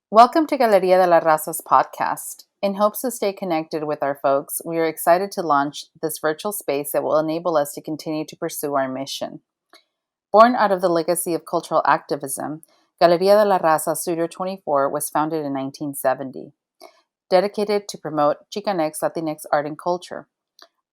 Welcome to Galería de la Raza's podcast. In hopes to stay connected with our folks, we are excited to launch this virtual space that will enable us to continue to pursue our mission. Born out of the legacy of cultural activism, Galería de la Raza Studio 24 was founded in 1970, dedicated to promote Chicanx Latinx art and culture.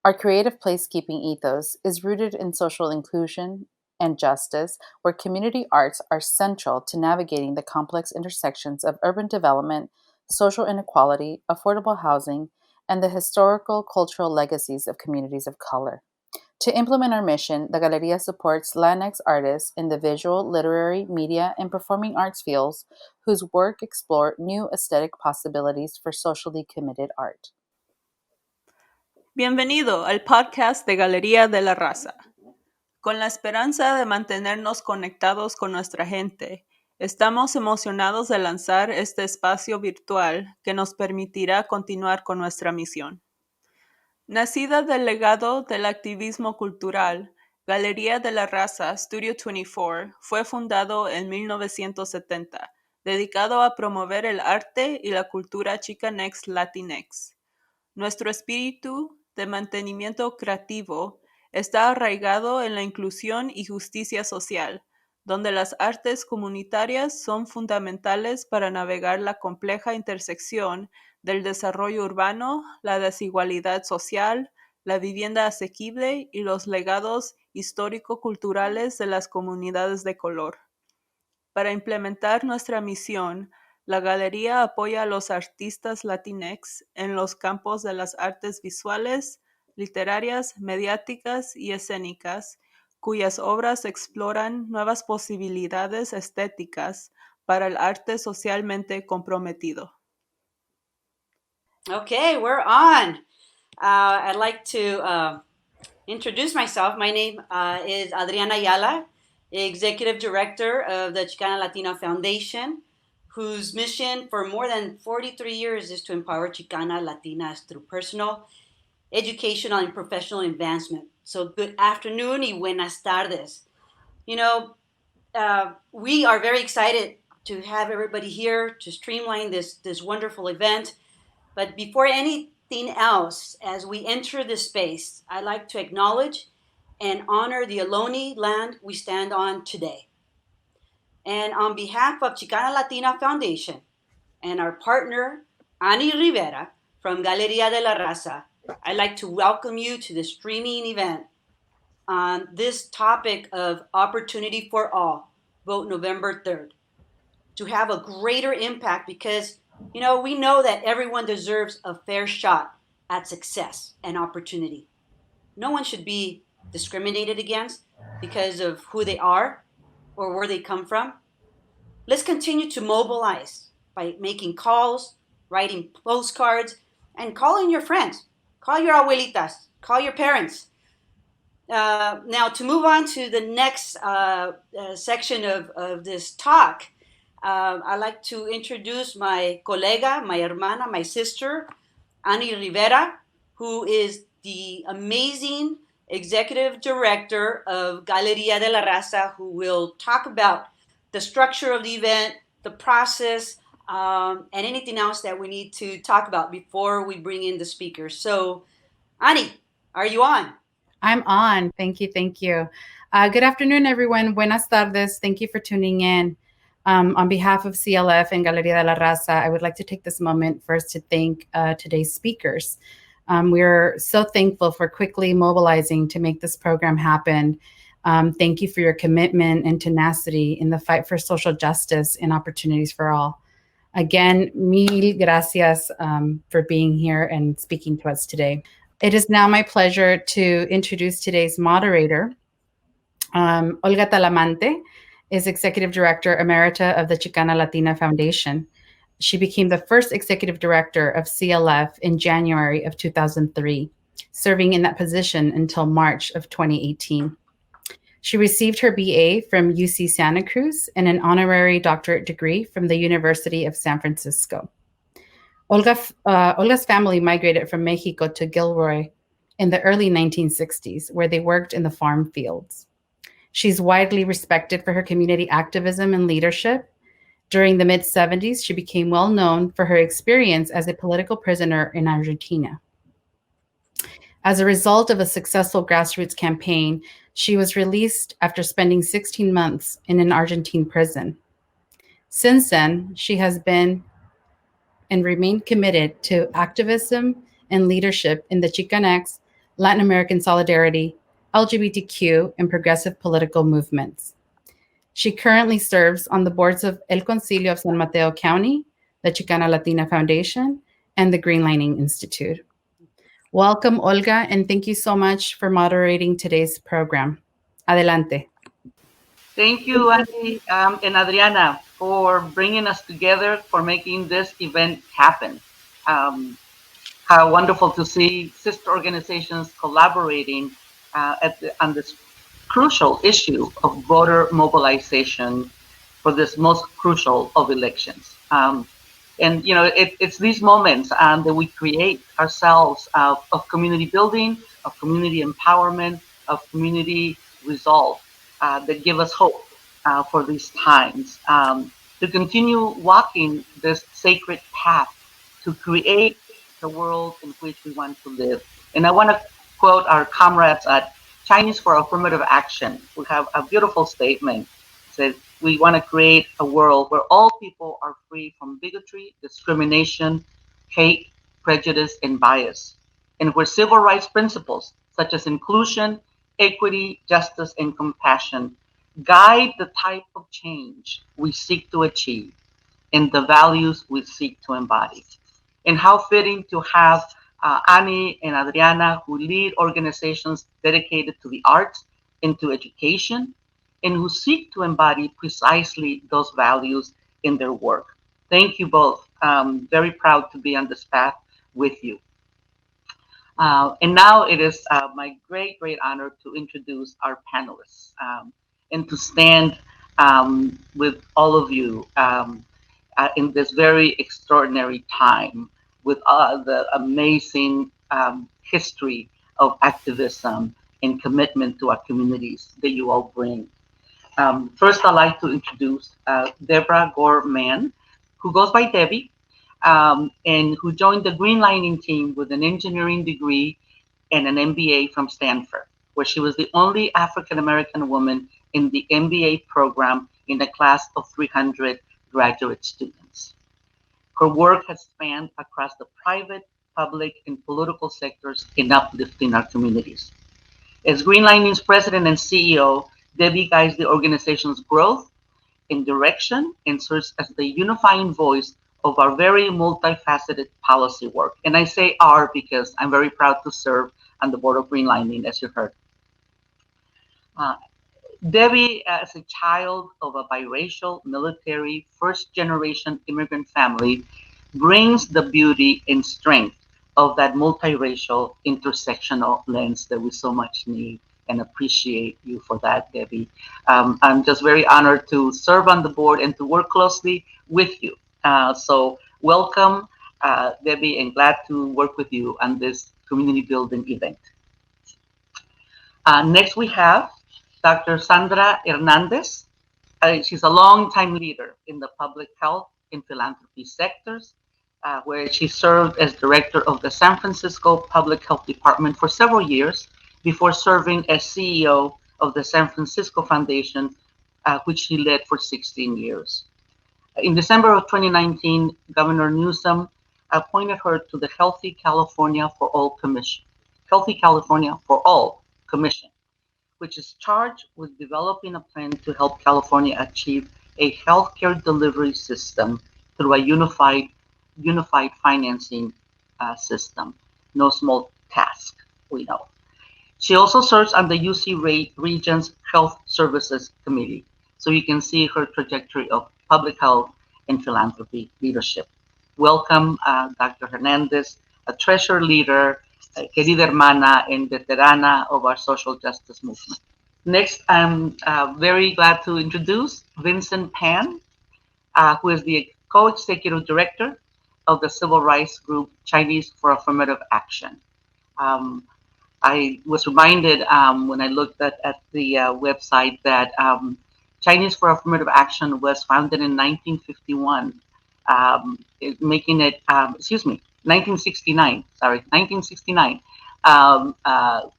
Our creative placekeeping ethos is rooted in social inclusion and justice, where community arts are central to navigating the complex intersections of urban development, social inequality, affordable housing, and the historical cultural legacies of communities of color. To implement our mission, the Galería supports Latinx artists in the visual, literary, media, and performing arts fields whose work explore new aesthetic possibilities for socially committed art. Bienvenido al podcast de Galería de la Raza. Con la esperanza de mantenernos conectados con nuestra gente, estamos emocionados de lanzar este espacio virtual que nos permitirá continuar con nuestra misión. Nacida del legado del activismo cultural, Galería de la Raza Studio 24 fue fundado en 1970, dedicado a promover el arte y la cultura Chicanx Latinx. Nuestro espíritu de mantenimiento creativo está arraigado en la inclusión y justicia social, donde las artes comunitarias son fundamentales para navegar la compleja intersección del desarrollo urbano, la desigualdad social, la vivienda asequible y los legados histórico-culturales de las comunidades de color. Para implementar nuestra misión, la Galería apoya a los artistas latinx en los campos de las artes visuales, literarias, mediáticas y escénicas, cuyas obras exploran nuevas posibilidades estéticas para el arte socialmente comprometido. Okay, we're on. I'd like to introduce myself. My name is Adriana Ayala, Executive Director of the Chicana Latina Foundation, whose mission for more than 43 years is to empower Chicana Latinas through personal, educational, and professional advancement. So good afternoon y buenas tardes. You know, we are very excited to have everybody here to streamline this wonderful event. But before anything else, as we enter this space, I'd like to acknowledge and honor the Ohlone land we stand on today. And on behalf of Chicana Latina Foundation and our partner, Ani Rivera from Galería de la Raza, I'd like to welcome you to the streaming event on this topic of opportunity for all, vote November 3rd, to have a greater impact because, you know, we know that everyone deserves a fair shot at success and opportunity. No one should be discriminated against because of who they are or where they come from. Let's continue to mobilize by making calls, writing postcards, and calling your friends. Call your abuelitas, call your parents. Now, to move on to the next section of this talk, I'd like to introduce my colega, my hermana, my sister, Ani Rivera, who is the amazing executive director of Galería de la Raza, who will talk about the structure of the event, the process, and anything else that we need to talk about before we bring in the speakers. So, Ani, are you on? I'm on. Thank you. Good afternoon, everyone. Buenas tardes. Thank you for tuning in. On behalf of CLF and Galería de la Raza, I would like to take this moment first to thank today's speakers. We're so thankful for quickly mobilizing to make this program happen. Thank you for your commitment and tenacity in the fight for social justice and opportunities for all. Again, mil gracias for being here and speaking to us today. It is now my pleasure to introduce today's moderator. Olga Talamante is Executive Director Emerita of the Chicana Latina Foundation. She became the first Executive Director of CLF in January of 2003, serving in that position until March of 2018. She received her BA from UC Santa Cruz and an honorary doctorate degree from the University of San Francisco. Olga's family migrated from Mexico to Gilroy in the early 1960s, where they worked in the farm fields. She's widely respected for her community activism and leadership. During the mid-70s, she became well known for her experience as a political prisoner in Argentina. As a result of a successful grassroots campaign, she was released after spending 16 months in an Argentine prison. Since then, she has been and remained committed to activism and leadership in the Chicanx, Latin American solidarity, LGBTQ, and progressive political movements. She currently serves on the boards of El Concilio of San Mateo County, the Chicana Latina Foundation, and the Greenlining Institute. Welcome, Olga, and thank you so much for moderating today's program. Adelante. Thank you, Andy and Adriana, for bringing us together, for making this event happen. How wonderful to see sister organizations collaborating on this crucial issue of voter mobilization for this most crucial of elections. And you know, it's these moments that we create ourselves of community building, of community empowerment, of community resolve that give us hope for these times to continue walking this sacred path to create the world in which we want to live. And I want to quote our comrades at Chinese for Affirmative Action. We have a beautiful statement. It says, we want to create a world where all people are free from bigotry, discrimination, hate, prejudice, and bias, and where civil rights principles such as inclusion, equity, justice, and compassion guide the type of change we seek to achieve and the values we seek to embody. And how fitting to have Annie and Adriana, who lead organizations dedicated to the arts and to education, and who seek to embody precisely those values in their work. Thank you both. Very proud to be on this path with you. And now it is my great, great honor to introduce our panelists and to stand with all of you in this very extraordinary time with the amazing history of activism and commitment to our communities that you all bring. First, I'd like to introduce Debra Gore-Mann, who goes by Debbie, and who joined the Greenlining team with an engineering degree and an MBA from Stanford, where she was the only African-American woman in the MBA program in a class of 300 graduate students. Her work has spanned across the private, public, and political sectors in uplifting our communities. As Greenlining's president and CEO, Debbie guides the organization's growth and direction and serves as the unifying voice of our very multifaceted policy work. And I say our because I'm very proud to serve on the board of Greenlining, as you heard. Debbie, as a child of a biracial, military, first-generation immigrant family, brings the beauty and strength of that multiracial, intersectional lens that we so much need, and appreciate you for that, Debbie. I'm just very honored to serve on the board and to work closely with you. So welcome, Debbie, and glad to work with you on this community building event. Next, we have Dr. Sandra Hernandez. She's a longtime leader in the public health and philanthropy sectors, where she served as director of the San Francisco Public Health Department for several years before serving as CEO of the San Francisco Foundation, which she led for 16 years. In December of 2019, Governor Newsom appointed her to the Healthy California for All Commission, which is charged with developing a plan to help California achieve a healthcare delivery system through a unified financing system. No small task, we know. She also serves on the UC Region's Health Services Committee. So you can see her trajectory of public health and philanthropy leadership. Welcome, Dr. Hernandez, a treasure leader, querida hermana and veterana of our social justice movement. Next, I'm very glad to introduce Vincent Pan, who is the co-executive director of the civil rights group Chinese for Affirmative Action. I was reminded when I looked at the website that Chinese for Affirmative Action was founded in 1951, making it, 1969, 1969,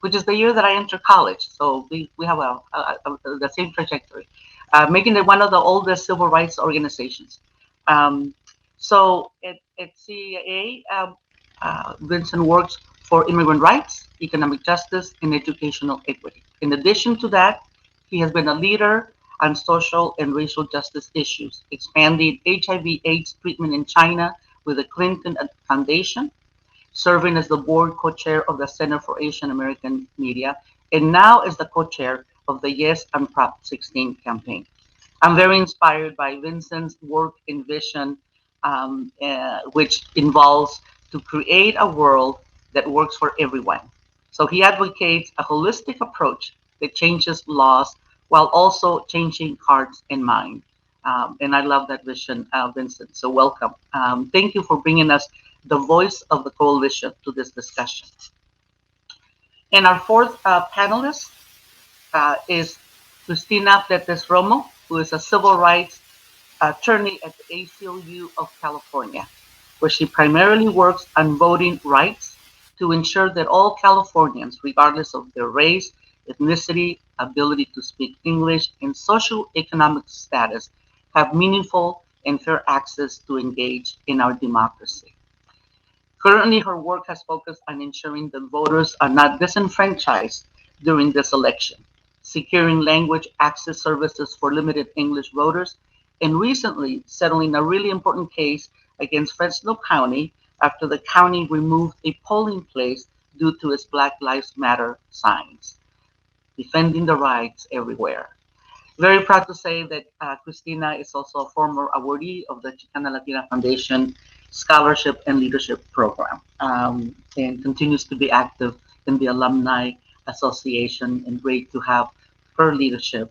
which is the year that I entered college. So we have the same trajectory, making it one of the oldest civil rights organizations. So at CIA, Vincent works for immigrant rights, economic justice, and educational equity. In addition to that, he has been a leader on social and racial justice issues, expanding HIV/AIDS treatment in China with the Clinton Foundation, serving as the board co-chair of the Center for Asian American Media, and now is the co-chair of the Yes and Prop 16 campaign. I'm very inspired by Vincent's work and vision, which involves to create a world that works for everyone. So he advocates a holistic approach that changes laws while also changing hearts and minds. And I love that vision, Vincent. So welcome. Thank you for bringing us the voice of the coalition to this discussion. And our fourth panelist is Christina Romo, who is a civil rights attorney at the ACLU of California, where she primarily works on voting rights to ensure that all Californians, regardless of their race, ethnicity, ability to speak English, and socioeconomic status, have meaningful and fair access to engage in our democracy. Currently, her work has focused on ensuring that voters are not disenfranchised during this election, securing language access services for limited English voters, and recently settling a really important case against Fresno County after the county removed a polling place due to its Black Lives Matter signs, defending the rights everywhere. Very proud to say that Christina is also a former awardee of the Chicana Latina Foundation Scholarship and Leadership Program, and continues to be active in the Alumni Association, and great to have her leadership,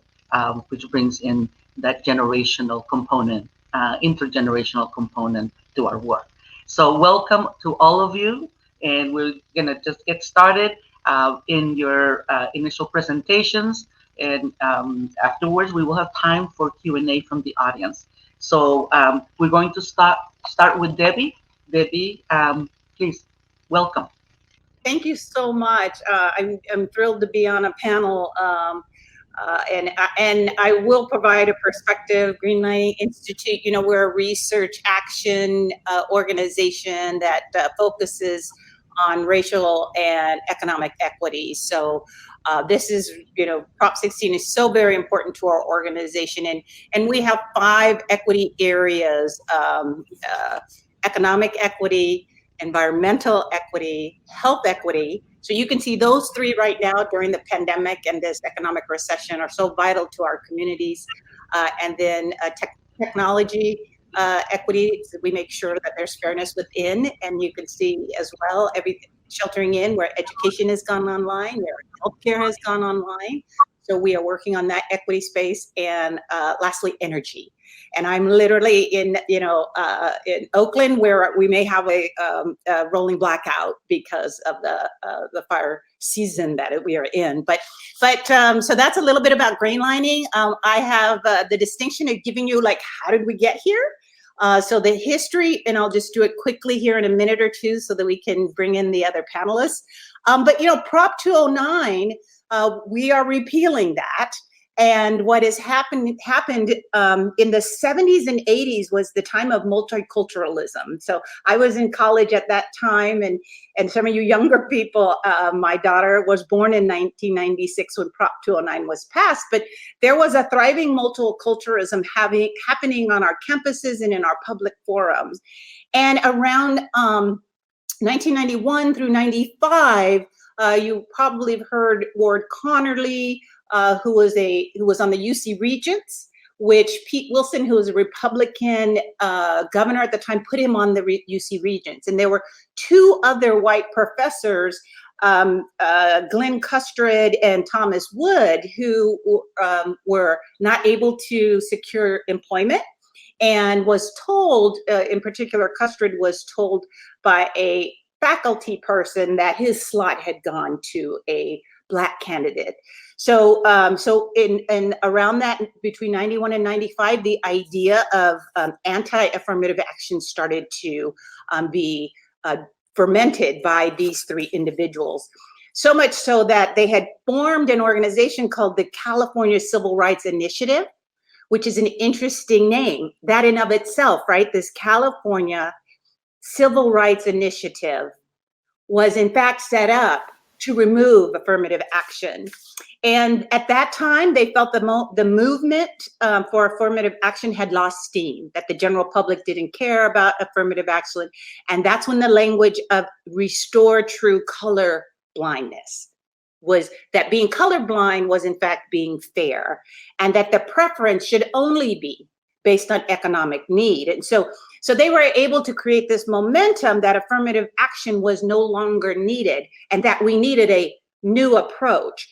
which brings in that generational component, intergenerational component to our work. So welcome to all of you, and we're gonna just get started in your initial presentations, and afterwards we will have time for Q&A from the audience. So we're going to start with Debbie. Debbie, please, welcome. Thank you so much. I'm thrilled to be on a panel, and I will provide a perspective. Greenlining Institute, you know, we're a research action organization that focuses on racial and economic equity. So this is, you know, Prop 16 is so very important to our organization, and we have 5 equity areas: economic equity, environmental equity, health equity. So you can see those 3 right now during the pandemic and this economic recession are so vital to our communities. And then technology equity, so we make sure that there's fairness within, and you can see as well everything sheltering in, where education has gone online, where healthcare has gone online. So we are working on that equity space. And lastly, energy. And I'm literally in, you know, in Oakland, where we may have a rolling blackout because of the fire season that we are in. But so that's a little bit about Greenlining. I have the distinction of giving you, like, how did we get here? So the history, and I'll just do it quickly here in a minute or two so that we can bring in the other panelists. But, you know, Prop 209, we are repealing that. And what has happened in the 70s and 80s was the time of multiculturalism. So I was in college at that time, and some of you younger people, my daughter was born in 1996 when Prop 209 was passed, but there was a thriving multiculturalism happening on our campuses and in our public forums. And around 1991 through 95, you probably have heard Ward Connerly, who was on the UC Regents, which Pete Wilson, who was a Republican governor at the time, put him on the UC Regents. And there were 2 other white professors, Glenn Custred and Thomas Wood, who were not able to secure employment, and was told, in particular, Custred was told by a faculty person that his slot had gone to a Black candidate. So, so in around that, between 91 and 95, the idea of anti-affirmative action started to be fermented by these three individuals. So much so that they had formed an organization called the California Civil Rights Initiative, which is an interesting name. That in of itself, right? This California Civil Rights Initiative was in fact set up to remove affirmative action. And at that time, they felt the movement for affirmative action had lost steam, that the general public didn't care about affirmative action. And that's when the language of restore true color blindness was, that being colorblind was in fact being fair, and that the preference should only be based on economic need. And so they were able to create this momentum that affirmative action was no longer needed, and that we needed a new approach.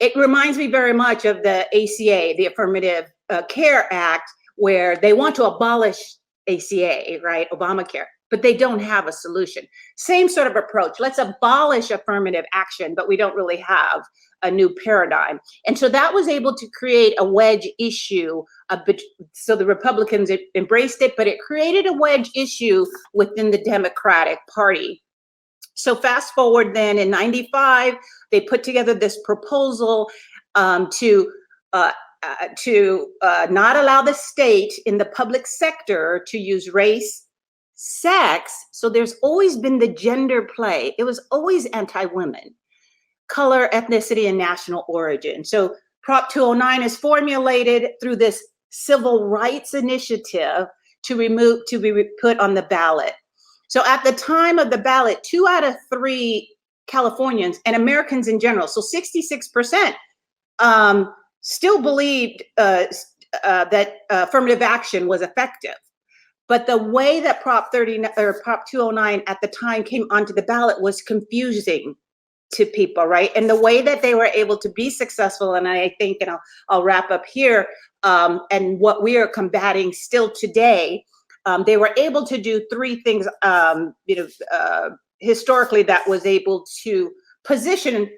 It reminds me very much of the ACA, the Affirmative Care Act, where they want to abolish ACA, right, Obamacare, but they don't have a solution. Same sort of approach. Let's abolish affirmative action, but we don't really have a new paradigm. And so that was able to create a wedge issue. So the Republicans embraced it, but it created a wedge issue within the Democratic Party. So fast forward then in 95, they put together this proposal to not allow the state in the public sector to use race, sex. So there's always been the gender play. It was always anti-women, color, ethnicity, and national origin. So Prop 209 is formulated through this civil rights initiative to be put on the ballot. So at the time of the ballot, 2 out of 3 Californians and Americans in general, so 66%, still believed that affirmative action was effective. But the way that Prop 209 at the time came onto the ballot was confusing to people, right? And the way that they were able to be successful, and I think, and I'll wrap up here, and what we are combating still today, they were able to do 3 things, historically, that was able to position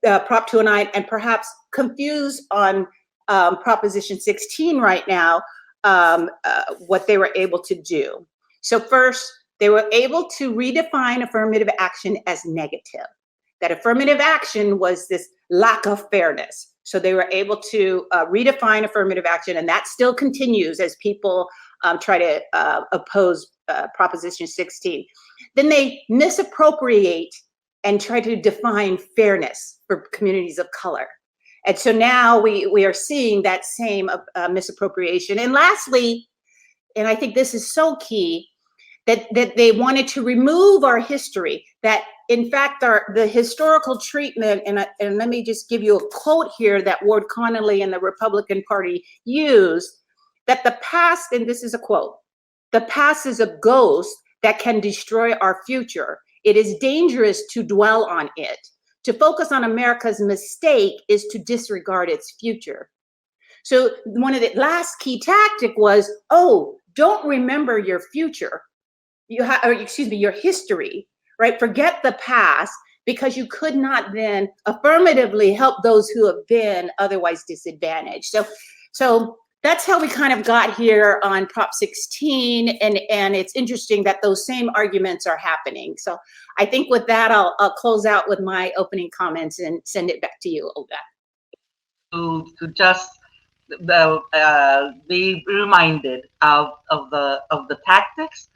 Prop 209 and perhaps confuse on Proposition 16 right now, what they were able to do. So first, they were able to redefine affirmative action as negative, that affirmative action was this lack of fairness. So they were able to redefine affirmative action, and that still continues as people try to oppose Proposition 16. Then they misappropriate and try to define fairness for communities of color. And so now we are seeing that same misappropriation. And lastly, and I think this is so key, that they wanted to remove our history, that in fact the historical treatment, and let me just give you a quote here that Ward Connolly and the Republican Party used, that the past, and this is a quote, "The past is a ghost that can destroy our future. It is dangerous to dwell on it. To focus on America's mistake is to disregard its future." So one of the last key tactic was, oh, don't remember your future. Your history, right? Forget the past, because you could not then affirmatively help those who have been otherwise disadvantaged. So that's how we kind of got here on Prop 16, and it's interesting that those same arguments are happening. So I think with that, I'll close out with my opening comments and send it back to you, Olga. To just be reminded of the tactics,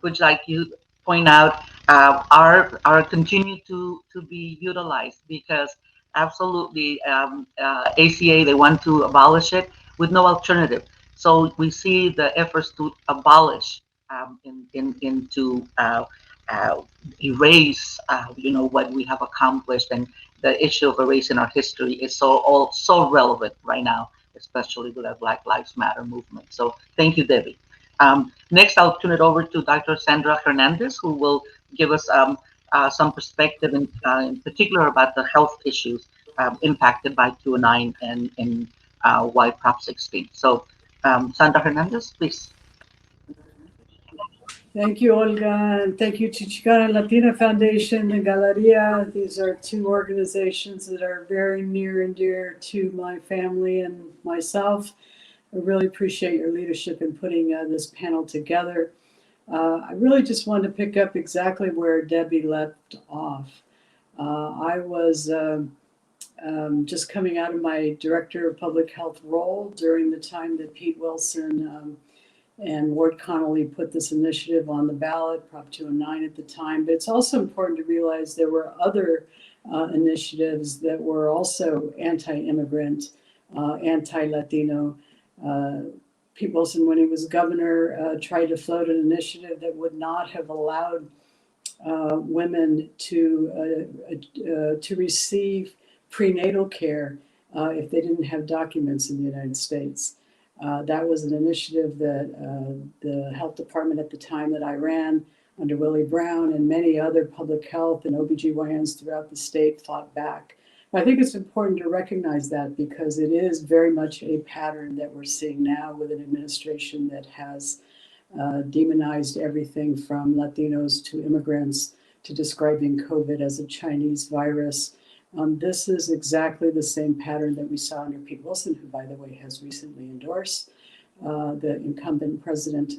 which, like you point out, are continue to be utilized, because absolutely ACA, they want to abolish it with no alternative. So we see the efforts to abolish to erase what we have accomplished, and the issue of erasing our history is so relevant right now, especially with the Black Lives Matter movement. So thank you, Debbie. Next, I'll turn it over to Dr. Sandra Hernandez, who will give us some perspective in particular about the health issues impacted by 209 and why Prop 16. So Sandra Hernandez, please. Thank you, Olga, and thank you to Chicana Latina Foundation and Galería. These are two organizations that are very near and dear to my family and myself. I really appreciate your leadership in putting this panel together. I really just wanted to pick up exactly where Debbie left off. I was just coming out of my Director of Public Health role during the time that Pete Wilson and Ward Connolly put this initiative on the ballot, Prop 209 at the time. But it's also important to realize there were other initiatives that were also anti-immigrant, anti-Latino. Pete Wilson, when he was governor, tried to float an initiative that would not have allowed women to receive prenatal care if they didn't have documents in the United States. That was an initiative that the health department at the time that I ran under Willie Brown and many other public health and OBGYNs throughout the state fought back. I think it's important to recognize that because it is very much a pattern that we're seeing now with an administration that has demonized everything from Latinos to immigrants to describing COVID as a Chinese virus. This is exactly the same pattern that we saw under Pete Wilson, who, by the way, has recently endorsed the incumbent president.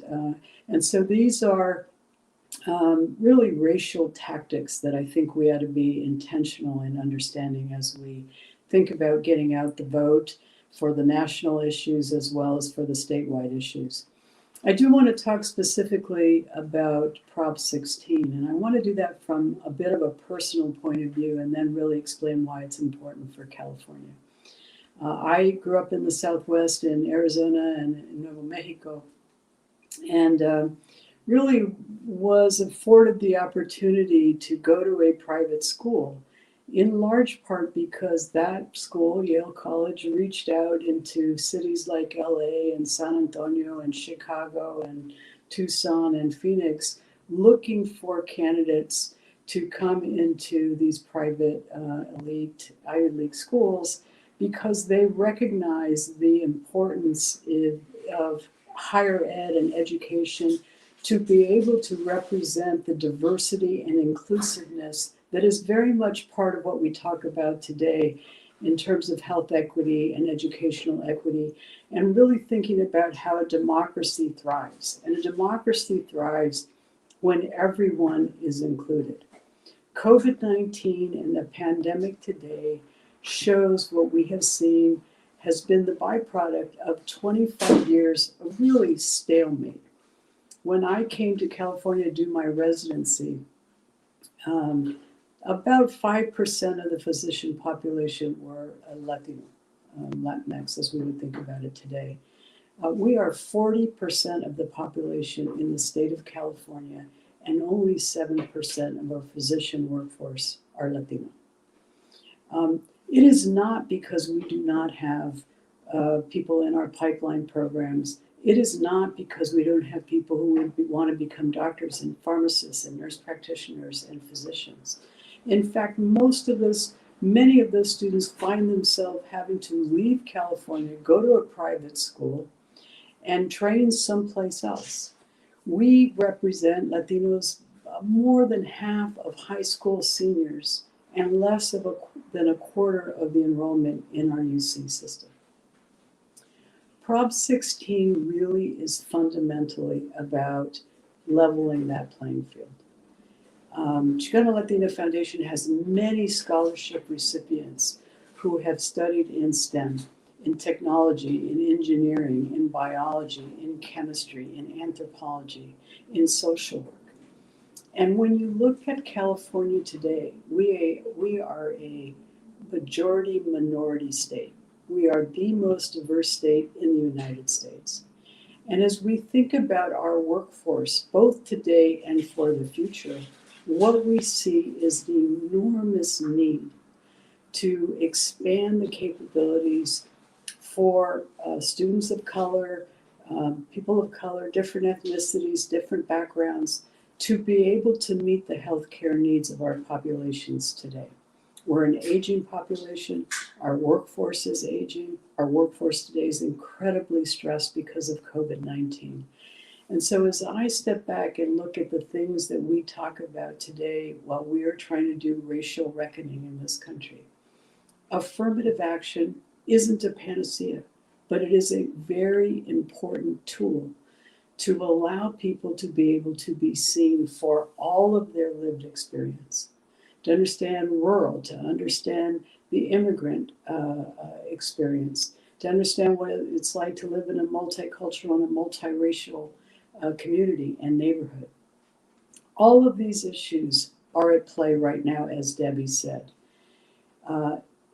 And so these are really racial tactics that I think we ought to be intentional in understanding as we think about getting out the vote for the national issues as well as for the statewide issues. I do want to talk specifically about Prop 16, and I want to do that from a bit of a personal point of view and then really explain why it's important for California. I grew up in the Southwest in Arizona and in Nuevo Mexico, and really was afforded the opportunity to go to a private school, in large part because that school, Yale College, reached out into cities like LA and San Antonio and Chicago and Tucson and Phoenix, looking for candidates to come into these private elite Ivy League schools because they recognize the importance of higher ed and education to be able to represent the diversity and inclusiveness that is very much part of what we talk about today in terms of health equity and educational equity, and really thinking about how a democracy thrives. And a democracy thrives when everyone is included. COVID-19 and the pandemic today shows what we have seen has been the byproduct of 25 years of really stalemate. When I came to California to do my residency, about 5% of the physician population were Latino, Latinx, as we would think about it today. We are 40% of the population in the state of California, and only 7% of our physician workforce are Latino. It is not because we do not have people in our pipeline programs. It is not because we don't have people who want to become doctors and pharmacists and nurse practitioners and physicians. In fact, many of those students find themselves having to leave California, go to a private school, and train someplace else. We represent Latinos more than half of high school seniors and less than a quarter of the enrollment in our UC system. Prop 16 really is fundamentally about leveling that playing field. Chicana Latina Foundation has many scholarship recipients who have studied in STEM, in technology, in engineering, in biology, in chemistry, in anthropology, in social work. And when you look at California today, we are a majority minority state. We are the most diverse state in the United States. And as we think about our workforce, both today and for the future, what we see is the enormous need to expand the capabilities for students of color, people of color, different ethnicities, different backgrounds, to be able to meet the healthcare needs of our populations today. We're an aging population. Our workforce is aging. Our workforce today is incredibly stressed because of COVID-19. And so as I step back and look at the things that we talk about today while we are trying to do racial reckoning in this country, affirmative action isn't a panacea, but it is a very important tool to allow people to be able to be seen for all of their lived experience, to understand rural, to understand the immigrant experience, to understand what it's like to live in a multicultural and a multiracial community and neighborhood. All of these issues are at play right now, as Debbie said.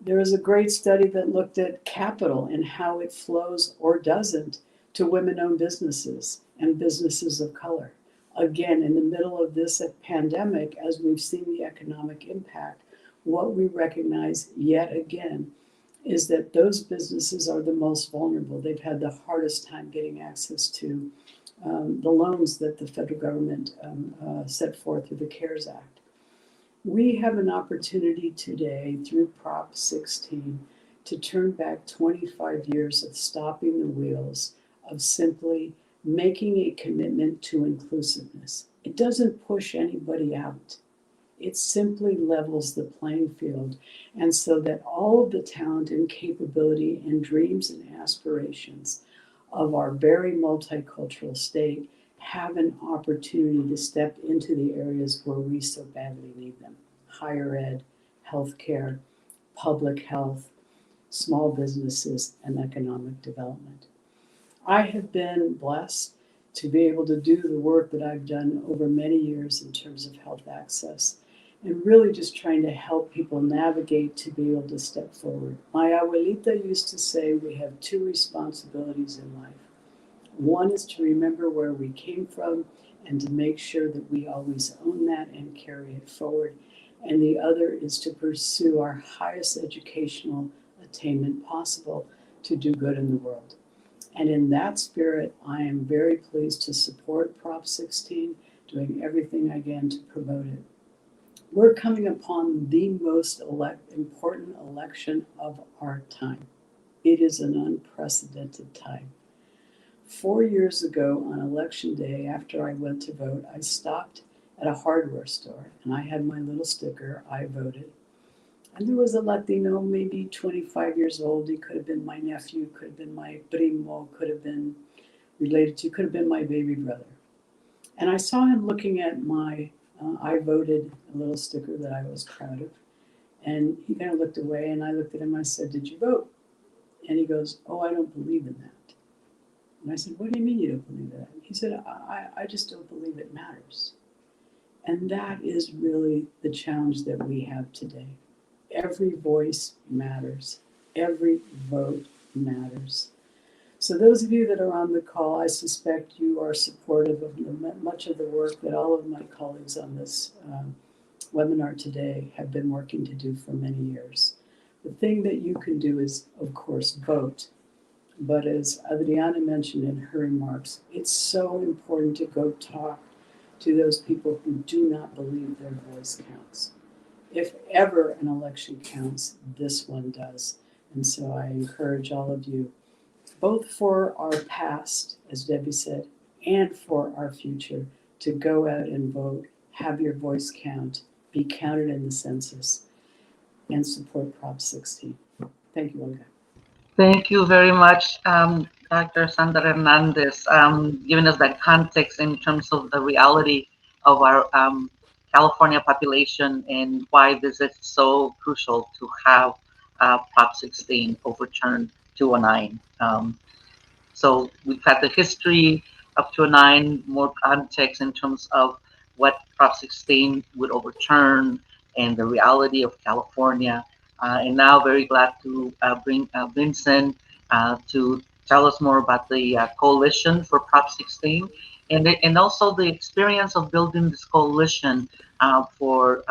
There is a great study that looked at capital and how it flows or doesn't to women-owned businesses and businesses of color. Again, in the middle of this pandemic, as we've seen the economic impact, what we recognize yet again is that those businesses are the most vulnerable. They've had the hardest time getting access to the loans that the federal government set forth through the CARES Act. We have an opportunity today through Prop 16 to turn back 25 years of stopping the wheels, of simply making a commitment to inclusiveness. It doesn't push anybody out. It simply levels the playing field, and so that all of the talent and capability and dreams and aspirations of our very multicultural state have an opportunity to step into the areas where we so badly need them: higher ed, healthcare, public health, small businesses, and economic development. I have been blessed to be able to do the work that I've done over many years in terms of health access, and really just trying to help people navigate to be able to step forward. My abuelita used to say we have two responsibilities in life. One is to remember where we came from and to make sure that we always own that and carry it forward. And the other is to pursue our highest educational attainment possible to do good in the world. And in that spirit, I am very pleased to support Prop 16, doing everything I can to promote it. We're coming upon the most important election of our time. It is an unprecedented time. 4 years ago on election day, after I went to vote, I stopped at a hardware store and I had my little sticker, I voted. And there was a Latino, maybe 25 years old. He could have been my nephew, could have been my primo, could have been related to, could have been my baby brother. And I saw him looking at my I voted a little sticker that I was proud of. And he kind of looked away and I looked at him, I said, "Did you vote?" And he goes, "Oh, I don't believe in that." And I said, "What do you mean you don't believe in that?" He said, I just don't believe it matters. And that is really the challenge that we have today. Every voice matters. Every vote matters. So those of you that are on the call, I suspect you are supportive of much of the work that all of my colleagues on this webinar today have been working to do for many years. The thing that you can do is, of course, vote. But as Adriana mentioned in her remarks, it's so important to go talk to those people who do not believe their voice counts. If ever an election counts, this one does. And so I encourage all of you, both for our past, as Debbie said, and for our future, to go out and vote, have your voice count, be counted in the census, and support Prop 16. Thank you, Olga. Thank you very much, Dr. Sandra Hernandez, giving us that context in terms of the reality of our California population and why this is so crucial to have Prop 16 overturned 209. So we've had the history of 209, more context in terms of what Prop 16 would overturn and the reality of California. And now very glad to bring Vincent to tell us more about the coalition for Prop 16 and also the experience of building this coalition for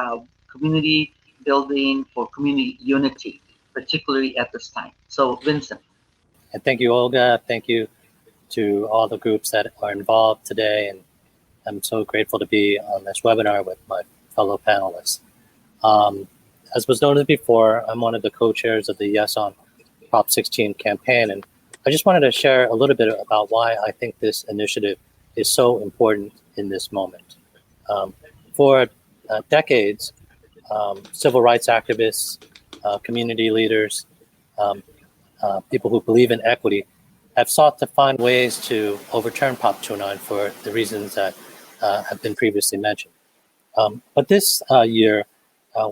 community building, for community unity, particularly at this time. So Vincent. And thank you, Olga. Thank you to all the groups that are involved today. And I'm so grateful to be on this webinar with my fellow panelists. As was noted before, I'm one of the co-chairs of the Yes on Prop 16 campaign. And I just wanted to share a little bit about why I think this initiative is so important in this moment. For decades, civil rights activists, community leaders, people who believe in equity have sought to find ways to overturn Prop 209 for the reasons that have been previously mentioned. But this year,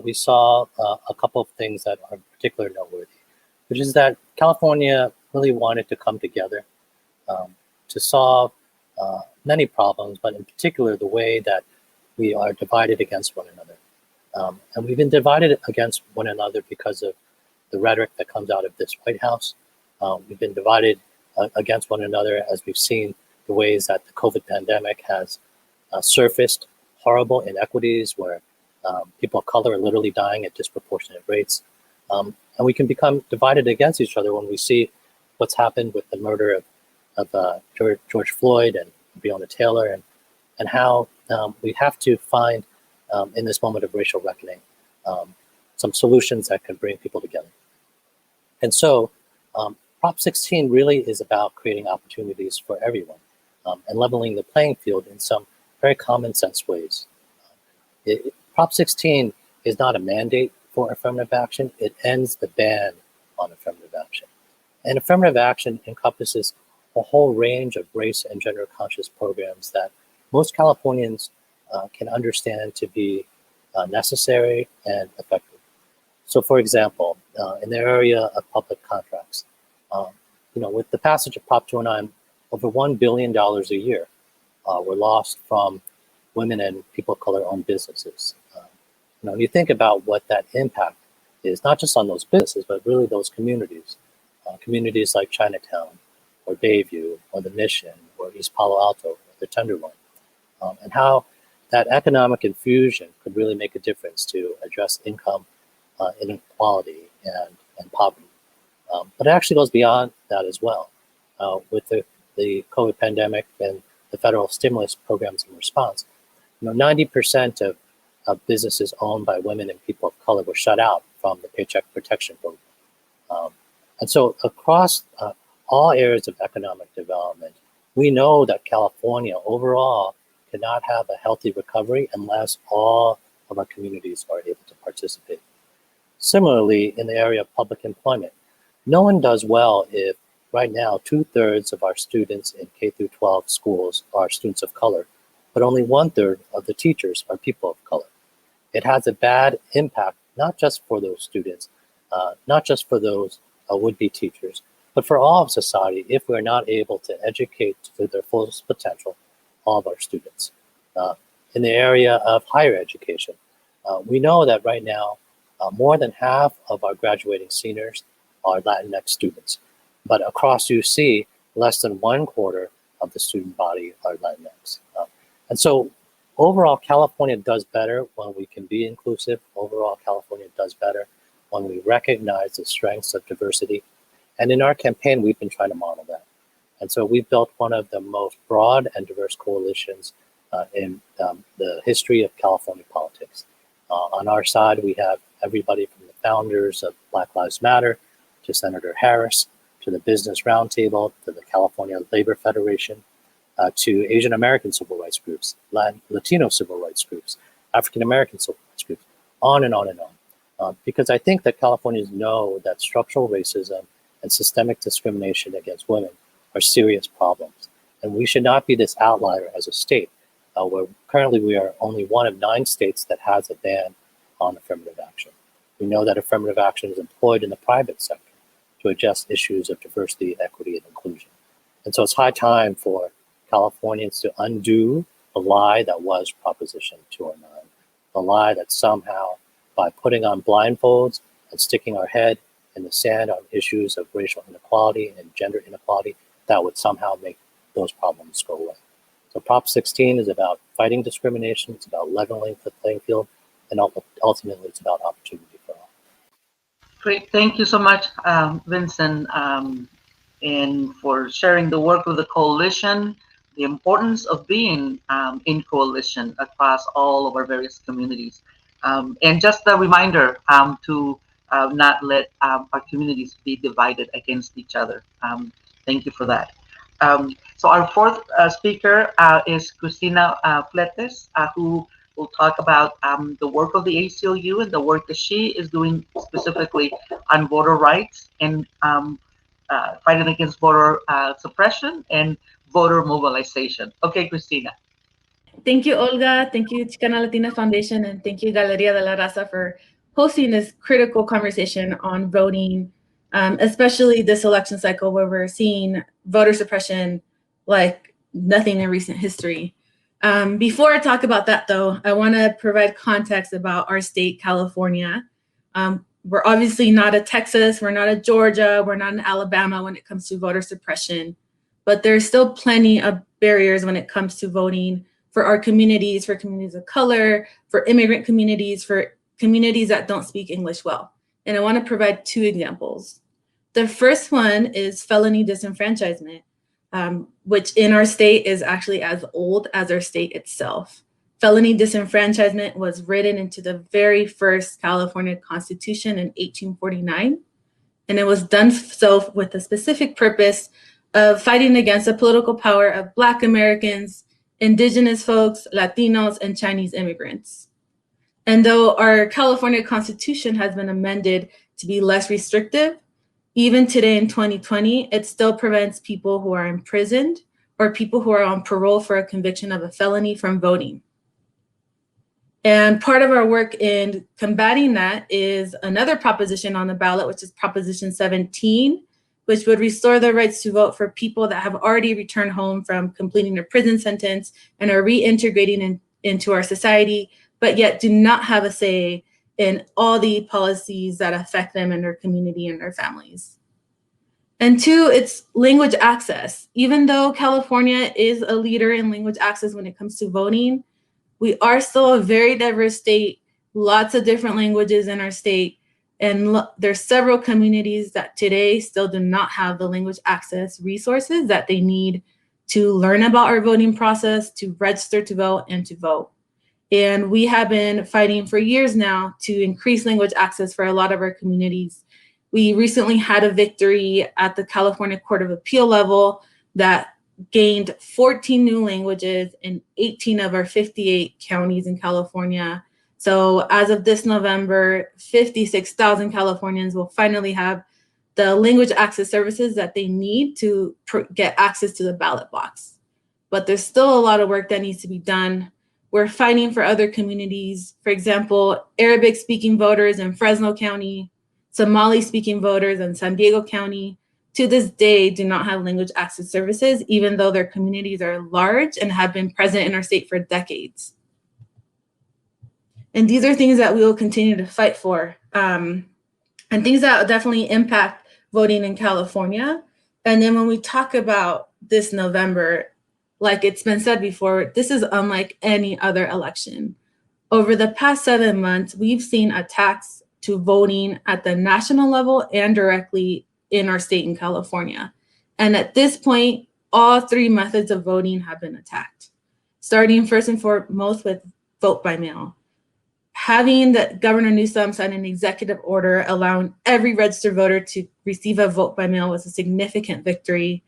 we saw a couple of things that are particularly noteworthy, which is that California really wanted to come together to solve many problems, but in particular, the way that we are divided against one another. And we've been divided against one another because of the rhetoric that comes out of this White House. We've been divided against one another as we've seen the ways that the COVID pandemic has surfaced horrible inequities where people of color are literally dying at disproportionate rates. And we can become divided against each other when we see what's happened with the murder of George Floyd and Breonna Taylor, and how we have to find, in this moment of racial reckoning, some solutions that can bring people together. And so Prop 16 really is about creating opportunities for everyone and leveling the playing field in some very common sense ways. Prop 16 is not a mandate for affirmative action. It ends the ban on affirmative action. And affirmative action encompasses a whole range of race and gender conscious programs that most Californians can understand to be necessary and effective. So for example, in the area of public contracts, with the passage of Prop 209, over $1 billion a year were lost from women and people of color owned businesses. You think about what that impact is, not just on those businesses, but really those communities, communities like Chinatown or Bayview or the Mission or East Palo Alto or the Tenderloin, and how that economic infusion could really make a difference to address income inequality and poverty. But it actually goes beyond that as well. With the COVID pandemic and the federal stimulus programs in response, 90% of businesses owned by women and people of color were shut out from the Paycheck Protection Program. And so across all areas of economic development, we know that California overall cannot have a healthy recovery unless all of our communities are able to participate. Similarly, in the area of public employment, no one does well if right now 2/3 of our students in K through 12 schools are students of color, but only 1/3 of the teachers are people of color. It has a bad impact, not just for those students, not just for those would-be teachers, but for all of society if we're not able to educate to their fullest potential all of our students. In the area of higher education, we know that right now, more than half of our graduating seniors are Latinx students. But across UC, less than 1/4 of the student body are Latinx. And so overall, California does better when we can be inclusive. Overall, California does better when we recognize the strengths of diversity. And in our campaign, we've been trying to model that. And so we've built one of the most broad and diverse coalitions in the history of California politics. On our side, we have everybody from the founders of Black Lives Matter to Senator Harris, to the Business Roundtable, to the California Labor Federation, to Asian American civil rights groups, Latino civil rights groups, African American civil rights groups, on and on and on. Because I think that Californians know that structural racism and systemic discrimination against women are serious problems. And we should not be this outlier as a state, where currently we are only one of 9 states that has a ban on affirmative action. We know that affirmative action is employed in the private sector to address issues of diversity, equity, and inclusion. And so it's high time for Californians to undo the lie that was Proposition 209, the lie that somehow by putting on blindfolds and sticking our head in the sand on issues of racial inequality and gender inequality, that would somehow make those problems go away. So Prop 16 is about fighting discrimination, it's about leveling the playing field, and ultimately it's about opportunity for all. Great, thank you so much, Vincent, and for sharing the work of the coalition, the importance of being in coalition across all of our various communities. And just a reminder to not let our communities be divided against each other. Thank you for that. So our fourth speaker is Christina Fletes, who will talk about the work of the ACLU and the work that she is doing specifically on voter rights and fighting against voter suppression and voter mobilization. Okay, Christina. Thank you, Olga. Thank you, Chicana Latina Foundation, and thank you, Galería de la Raza, for hosting this critical conversation on voting, especially this election cycle where we're seeing voter suppression like nothing in recent history. Before I talk about that, though, I want to provide context about our state, California. We're obviously not a Texas, we're not a Georgia, we're not an Alabama when it comes to voter suppression, but there's still plenty of barriers when it comes to voting for our communities, for communities of color, for immigrant communities, for communities that don't speak English well. And I want to provide two examples. The first one is felony disenfranchisement, which in our state is actually as old as our state itself. Felony disenfranchisement was written into the very first California Constitution in 1849, and it was done so with the specific purpose of fighting against the political power of Black Americans, Indigenous folks, Latinos, and Chinese immigrants. And though our California Constitution has been amended to be less restrictive, even today in 2020, it still prevents people who are imprisoned or people who are on parole for a conviction of a felony from voting. And part of our work in combating that is another proposition on the ballot, which is Proposition 17, which would restore the rights to vote for people that have already returned home from completing their prison sentence and are reintegrating into our society, but yet do not have a say in all the policies that affect them and their community and their families. And two, it's language access. Even though California is a leader in language access when it comes to voting, we are still a very diverse state, lots of different languages in our state. And there's several communities that today still do not have the language access resources that they need to learn about our voting process, to register to vote, and to vote. And we have been fighting for years now to increase language access for a lot of our communities. We recently had a victory at the California Court of Appeal level that gained 14 new languages in 18 of our 58 counties in California. So as of this November, 56,000 Californians will finally have the language access services that they need to get access to the ballot box. But there's still a lot of work that needs to be done. We're fighting for other communities. For example, Arabic-speaking voters in Fresno County, Somali-speaking voters in San Diego County, to this day do not have language access services, even though their communities are large and have been present in our state for decades. And these are things that we will continue to fight for, and things that definitely impact voting in California. And then when we talk about this November, like it's been said before, this is unlike any other election. Over the past 7 months, we've seen attacks to voting at the national level and directly in our state in California. And at this point, all three methods of voting have been attacked, starting first and foremost with vote by mail. Having Governor Newsom sign an executive order allowing every registered voter to receive a vote by mail was a significant victory.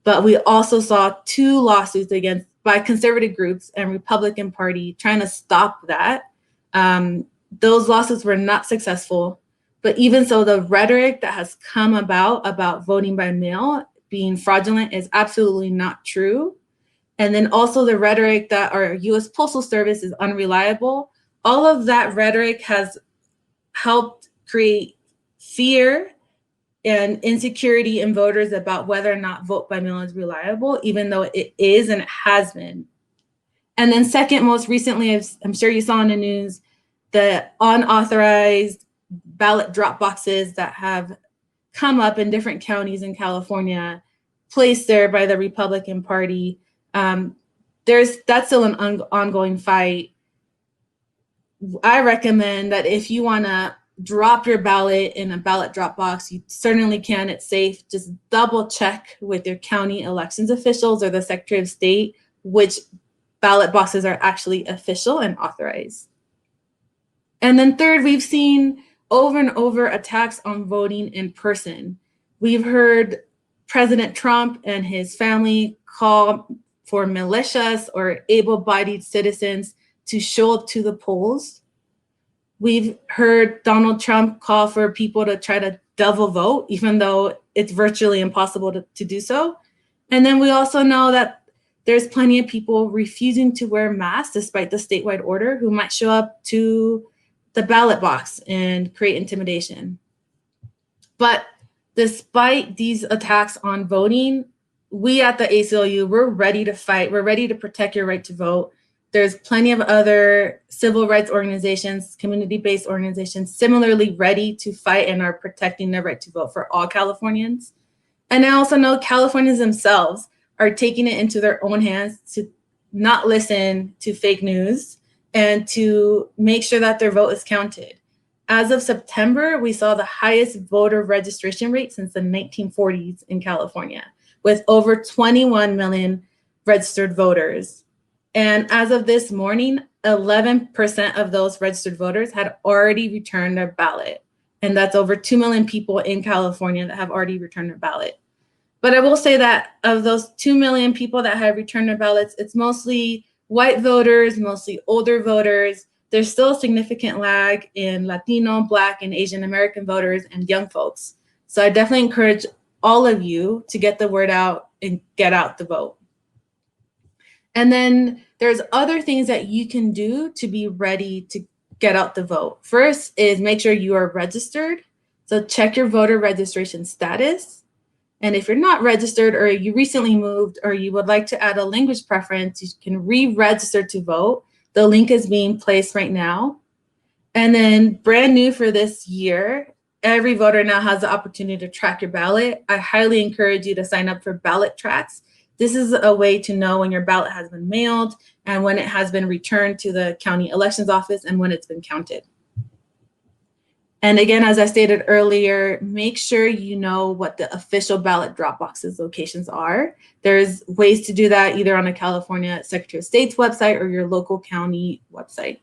But we also saw 2 lawsuits by conservative groups and Republican Party trying to stop that. Those lawsuits were not successful. But even so, the rhetoric that has come about voting by mail being fraudulent is absolutely not true. And then also the rhetoric that our U.S. Postal Service is unreliable. All of that rhetoric has helped create fear and insecurity in voters about whether or not vote by mail is reliable, even though it is and it has been. And then second, most recently, I'm sure you saw in the news, the unauthorized ballot drop boxes that have come up in different counties in California, placed there by the Republican Party. That's still an ongoing fight. I recommend that if you want to drop your ballot in a ballot drop box, you certainly can. It's safe. Just double check with your county elections officials or the Secretary of State which ballot boxes are actually official and authorized. And then third, we've seen over and over attacks on voting in person. We've heard President Trump and his family call for militias or able-bodied citizens to show up to the polls. We've heard Donald Trump call for people to try to double vote, even though it's virtually impossible to do so. And then we also know that there's plenty of people refusing to wear masks despite the statewide order who might show up to the ballot box and create intimidation. But despite these attacks on voting, we at the ACLU, we're ready to fight. We're ready to protect your right to vote. There's plenty of other civil rights organizations, community-based organizations, similarly ready to fight and are protecting their right to vote for all Californians. And I also know Californians themselves are taking it into their own hands to not listen to fake news and to make sure that their vote is counted. As of September, we saw the highest voter registration rate since the 1940s in California, with over 21 million registered voters. And as of this morning, 11% of those registered voters had already returned their ballot. And that's over 2 million people in California that have already returned their ballot. But I will say that of those 2 million people that have returned their ballots, it's mostly white voters, mostly older voters. There's still a significant lag in Latino, Black, and Asian American voters and young folks. So I definitely encourage all of you to get the word out and get out the vote. And then there's other things that you can do to be ready to get out the vote. First is make sure you are registered. So check your voter registration status. And if you're not registered or you recently moved or you would like to add a language preference, you can re-register to vote. The link is being placed right now. And then brand new for this year, every voter now has the opportunity to track your ballot. I highly encourage you to sign up for ballot tracks. This is a way to know when your ballot has been mailed and when it has been returned to the county elections office and when it's been counted. And again, as I stated earlier, make sure you know what the official ballot drop boxes locations are. There's ways to do that either on a California Secretary of State's website or your local county website.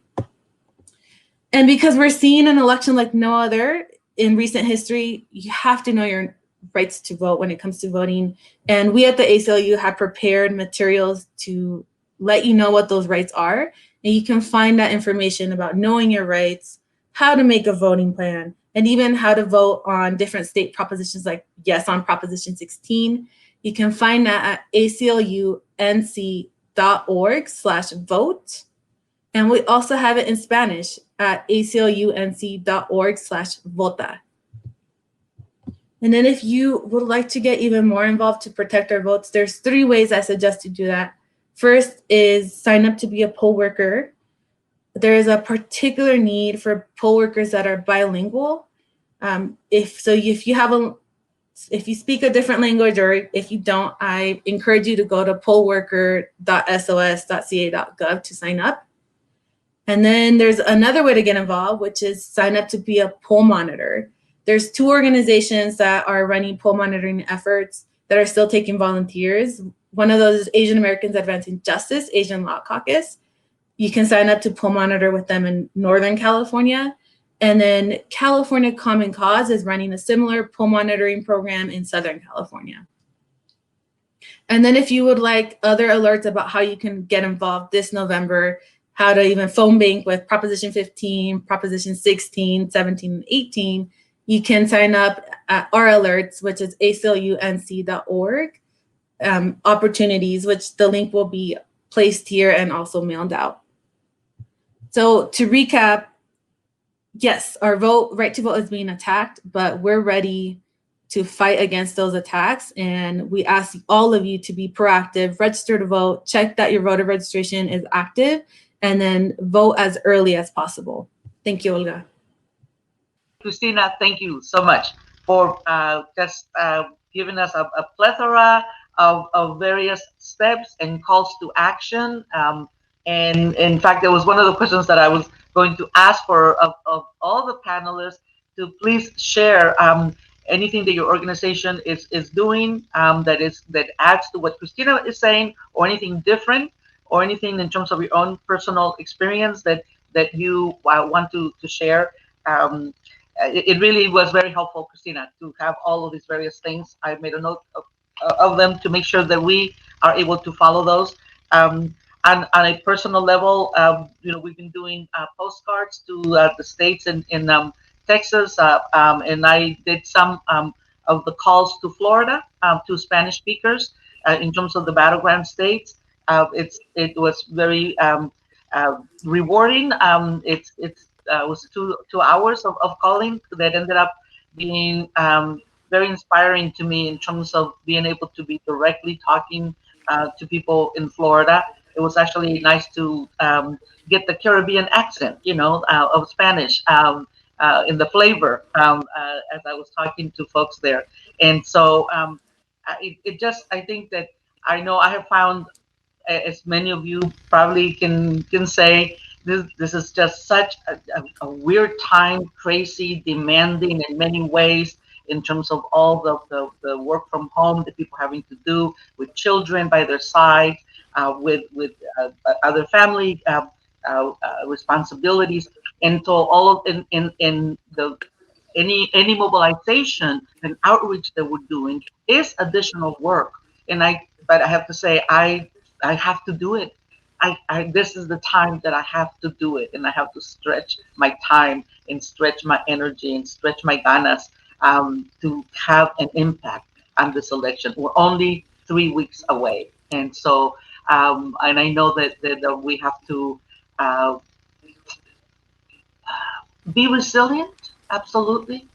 And because we're seeing an election like no other in recent history, you have to know your rights to vote when it comes to voting. And we at the ACLU have prepared materials to let you know what those rights are. And you can find that information about knowing your rights, how to make a voting plan, and even how to vote on different state propositions like yes on Proposition 16. You can find that at aclunc.org/vote. And we also have it in Spanish at aclunc.org/vota. And then if you would like to get even more involved to protect our votes, there's 3 ways I suggest you do that. First is sign up to be a poll worker. There is a particular need for poll workers that are bilingual. If you speak a different language or if you don't, I encourage you to go to pollworker.sos.ca.gov to sign up. And then there's another way to get involved, which is sign up to be a poll monitor. There's 2 organizations that are running poll monitoring efforts that are still taking volunteers. One of those is Asian Americans Advancing Justice, Asian Law Caucus. You can sign up to poll monitor with them in Northern California. And then California Common Cause is running a similar poll monitoring program in Southern California. And then if you would like other alerts about how you can get involved this November, how to even phone bank with Proposition 15, Proposition 16, 17, and 18, you can sign up at our alerts, which is aclunc.org, opportunities, which the link will be placed here and also mailed out. So to recap, yes, our right to vote is being attacked, but we're ready to fight against those attacks. And we ask all of you to be proactive, register to vote, check that your voter registration is active, and then vote as early as possible. Thank you, Olga. Christina, thank you so much for just giving us a plethora of various steps and calls to action. And in fact, there was one of the questions that I was going to ask for of all the panelists to please share anything that your organization is doing that adds to what Christina is saying, or anything different, or anything in terms of your own personal experience that you want to share. it really was very helpful, Christina, to have all of these various things. I made a note of them to make sure that we are able to follow those. On a personal level, we've been doing postcards to the states in Texas, and I did some of the calls to Florida, to Spanish speakers, in terms of the battleground states. It was very rewarding. It was 2 hours of calling that ended up being very inspiring to me in terms of being able to be directly talking to people in Florida. It was actually nice to get the Caribbean accent, of Spanish in the flavor as I was talking to folks there. And so I think that I know I have found, as many of you probably can say, this is just such a weird time, crazy, demanding in many ways, in terms of all the work from home that people having to do with children by their side, with other family responsibilities, and so all of in the any mobilization and outreach that we're doing is additional work. But I have to say, I have to do it. This is the time that I have to do it, and I have to stretch my time and stretch my energy and stretch my ganas to have an impact on this election. We're only 3 weeks away, and so and I know that we have to be resilient, absolutely,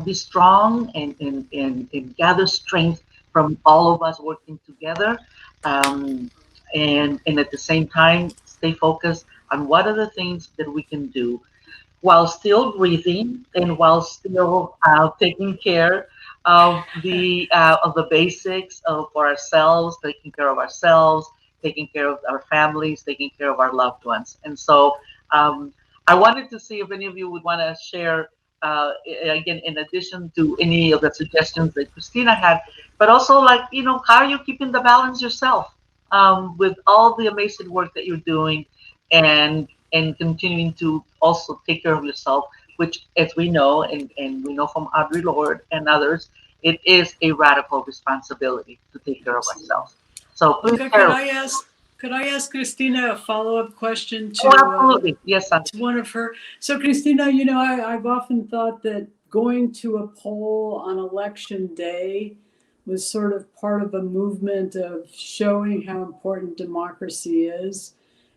be strong, and gather strength from all of us working together. And at the same time, stay focused on what are the things that we can do while still breathing and while still taking care of the basics for ourselves, taking care of ourselves, taking care of our families, taking care of our loved ones. And so I wanted to see if any of you would want to share, again, in addition to any of the suggestions that Christina had, but also, like, how are you keeping the balance yourself? With all the amazing work that you're doing, and continuing to also take care of yourself, which, as we know, and we know from Audre Lorde and others, it is a radical responsibility to take care of ourselves. So please, could I ask Christina a follow-up question to, absolutely. Yes, to one of her? So Christina, I've often thought that going to a poll on election day was sort of part of a movement of showing how important democracy is.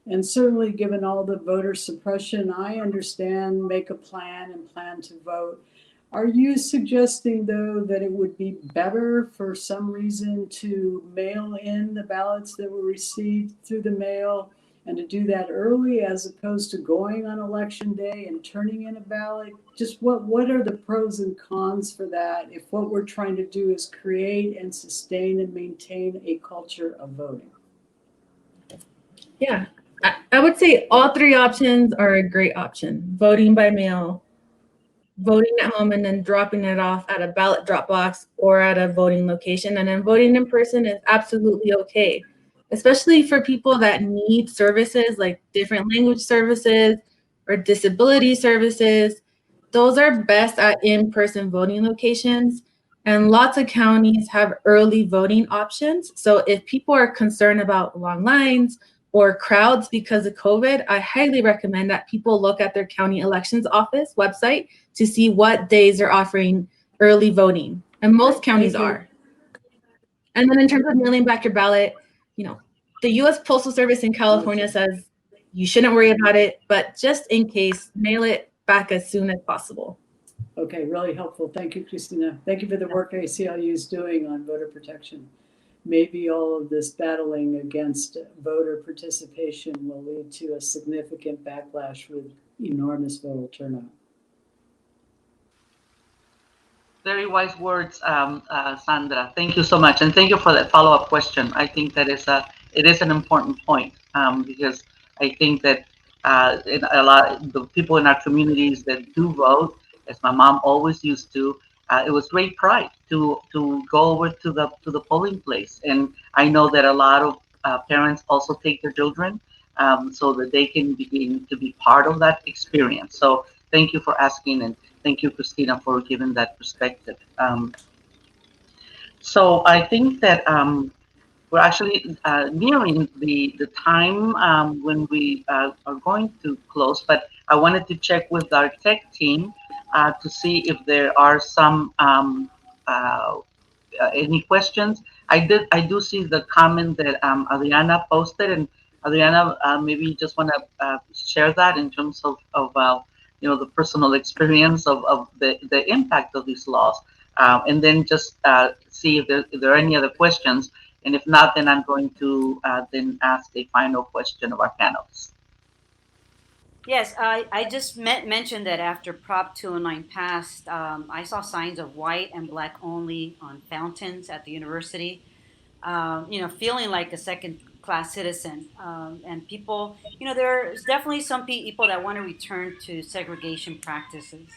And certainly, given all the voter suppression, I understand, make a plan and plan to vote. Are you suggesting, though, that it would be better for some reason to mail in the ballots that were received through the mail, and to do that early as opposed to going on election day and turning in a ballot? Just what are the pros and cons for that if what we're trying to do is create and sustain and maintain a culture of voting? Yeah, I would say all three options are a great option. Voting by mail, voting at home, and then dropping it off at a ballot drop box or at a voting location. And then voting in person is absolutely okay, especially for people that need services like different language services or disability services. Those are best at in-person voting locations. And lots of counties have early voting options. So if people are concerned about long lines or crowds because of COVID, I highly recommend that people look at their county elections office website to see what days are offering early voting. And most counties are. And then in terms of mailing back your ballot, the U.S. Postal Service in California says you shouldn't worry about it, but just in case, mail it back as soon as possible. Okay, really helpful. Thank you, Christina. Thank you for the work ACLU is doing on voter protection. Maybe all of this battling against voter participation will lead to a significant backlash with enormous voter turnout. Very wise words, Sandra. Thank you so much, and thank you for that follow-up question. I think that it is an important point, because I think that in a lot of the people in our communities that do vote, as my mom always used to, it was great pride to go over to the polling place. And I know that a lot of parents also take their children so that they can begin to be part of that experience. So thank you for asking, thank you, Christina, for giving that perspective. So I think that we're actually nearing the time when we are going to close, but I wanted to check with our tech team to see if there are some any questions. I do see the comment that Adriana posted, and Adriana, maybe you just want to share that in terms of the personal experience of the impact of these laws, and then just see if there are any other questions. And if not, then I'm going to then ask a final question of our panelists. Yes, I just mentioned that after Prop 209 passed, I saw signs of white and black only on fountains at the university. Feeling like a second class citizen. And people, there's definitely some people that want to return to segregation practices.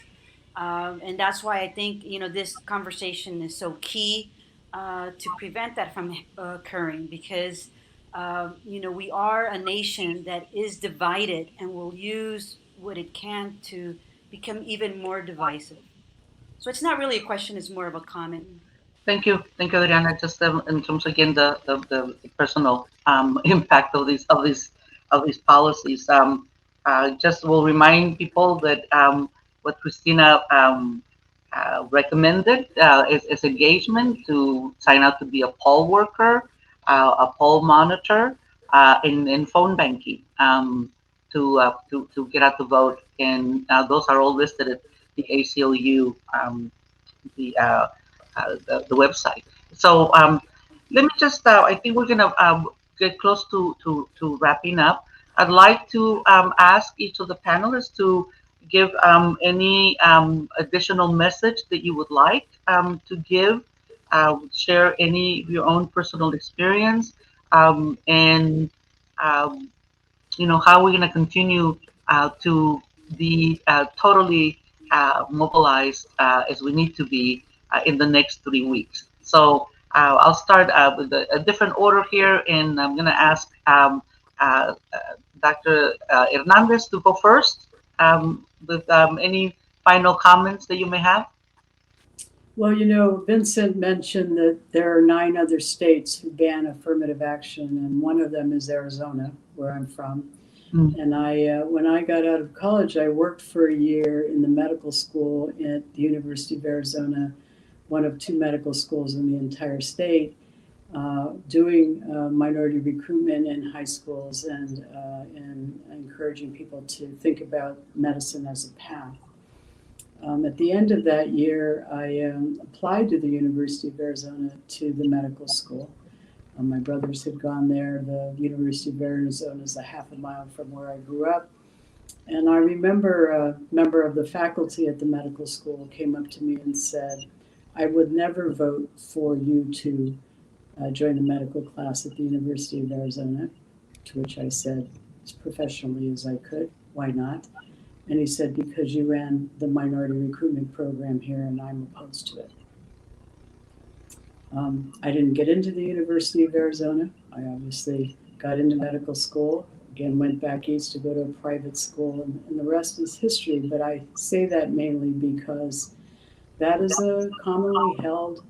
And that's why I think, this conversation is so key to prevent that from occurring because, we are a nation that is divided and will use what it can to become even more divisive. So it's not really a question, it's more of a comment. Thank you, Adriana. Just in terms again the personal impact of these policies. Just will remind people that what Christina recommended is engagement to sign out to be a poll worker, a poll monitor, in phone banking to get out the vote, and those are all listed at the ACLU. The website. So let me just, I think we're going to get close to wrapping up. I'd like to ask each of the panelists to give any additional message that you would like to give, share any of your own personal experience, and how we're going to continue to be totally mobilized as we need to be in the next 3 weeks. So I'll start with a different order here, and I'm going to ask Dr. Hernandez to go first with any final comments that you may have. Well, Vincent mentioned that there are 9 other states who ban affirmative action, and one of them is Arizona, where I'm from. And when I got out of college, I worked for a year in the medical school at the University of Arizona, one of 2 medical schools in the entire state, doing minority recruitment in high schools and encouraging people to think about medicine as a path. At the end of that year, I applied to the University of Arizona to the medical school. My brothers had gone there. The University of Arizona is a half a mile from where I grew up. And I remember a member of the faculty at the medical school came up to me and said, I would never vote for you to join the medical class at the University of Arizona, to which I said, as professionally as I could, why not? And he said, because you ran the minority recruitment program here and I'm opposed to it. I didn't get into the University of Arizona. I obviously got into medical school, again, went back east to go to a private school, and the rest is history. But I say that mainly because that is a commonly held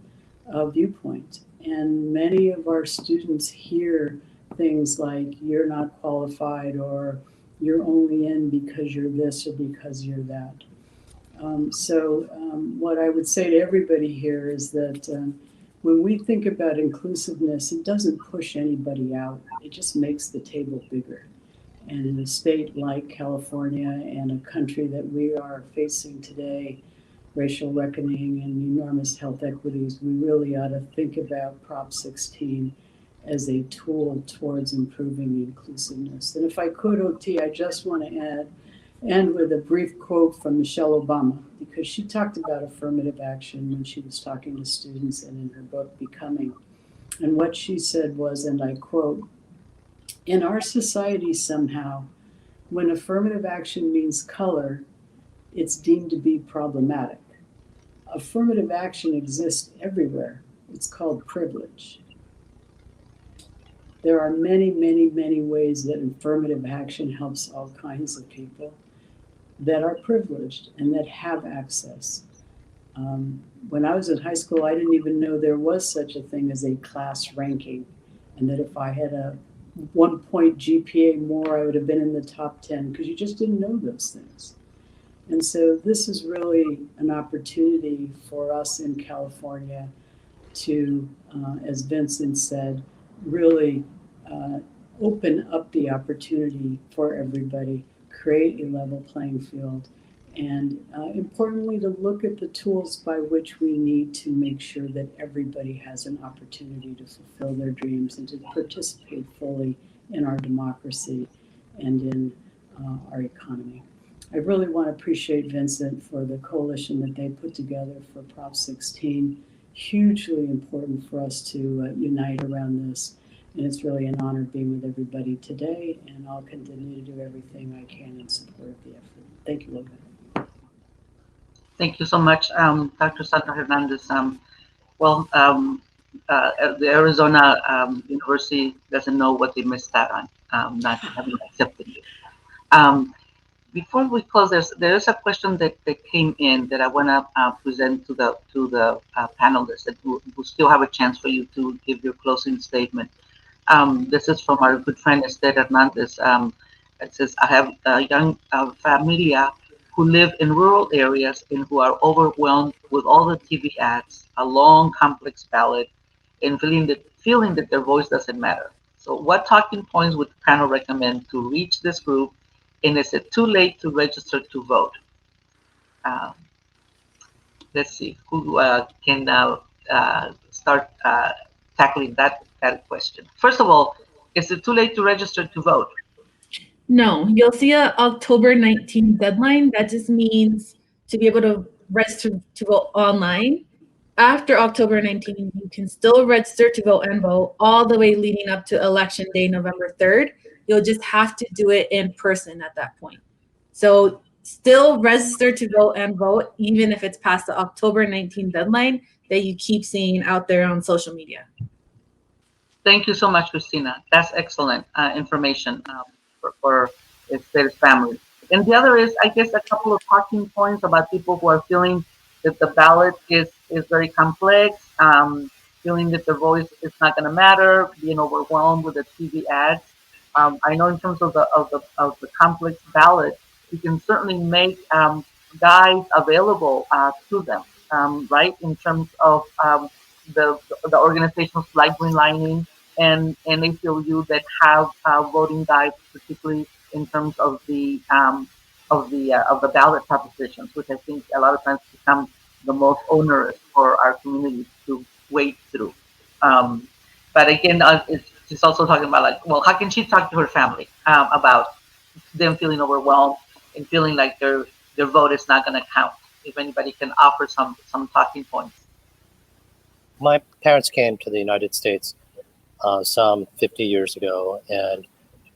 viewpoint. And many of our students hear things like, you're not qualified, or you're only in because you're this or because you're that. What I would say to everybody here is that when we think about inclusiveness, it doesn't push anybody out. It just makes the table bigger. And in a state like California and a country that we are facing today, racial reckoning and enormous health equities, we really ought to think about Prop 16 as a tool towards improving inclusiveness. And if I could, OT, I just want to end with a brief quote from Michelle Obama, because she talked about affirmative action when she was talking to students and in her book, Becoming. And what she said was, and I quote, in our society somehow, when affirmative action means color, it's deemed to be problematic. Affirmative action exists everywhere. It's called privilege. There are many, many, many ways that affirmative action helps all kinds of people. that are privileged and that have access. When I was in high school, I didn't even know there was such a thing as a class ranking, and that if I had a 1 point GPA more, I would have been in the top 10, because you just didn't know those things. And so this is really an opportunity for us in California to, as Vincent said, really open up the opportunity for everybody, create a level playing field, and importantly, to look at the tools by which we need to make sure that everybody has an opportunity to fulfill their dreams and to participate fully in our democracy and in our economy. I really want to appreciate Vincent for the coalition that they put together for Prop 16. Hugely important for us to unite around this. And it's really an honor being with everybody today, and I'll continue to do everything I can in support of the effort. Thank you, Olga. Thank you so much, Dr. Sandra Hernandez. The Arizona University doesn't know what they missed out on, not having accepted you. Before we close, there is a question that came in that I want to present to the panelists that who still have a chance for you to give your closing statement. This is from our good friend Sandra Hernandez. It says, I have a young familia who live in rural areas and who are overwhelmed with all the TV ads, a long, complex ballot, and feeling that their voice doesn't matter. So what talking points would the panel recommend to reach this group? And is it too late to register to vote? Let's see who can start tackling that question. First of all, is it too late to register to vote? No, you'll see a October 19th deadline. That just means to be able to register to vote online. After October 19th, you can still register to vote and vote all the way leading up to election day, November 3rd. You'll just have to do it in person at that point. So still register to vote and vote, even if it's past the October 19th deadline that you keep seeing out there on social media. Thank you so much, Christina. That's excellent information for Esther's family. And the other is, I guess, a couple of talking points about people who are feeling that the ballot is very complex, feeling that their voice is not going to matter, being overwhelmed with the TV ads. I know in terms of the complex ballot, you can certainly make guides available to them, right? In terms of the organizations like Greenlining and ACLU that have voting guides, particularly in terms of the ballot propositions, which I think a lot of times become the most onerous for our communities to wade through. But again, it's also talking about like, well, how can she talk to her family about them feeling overwhelmed and feeling like their vote is not going to count? If anybody can offer some talking points. My parents came to the United States some 50 years ago, and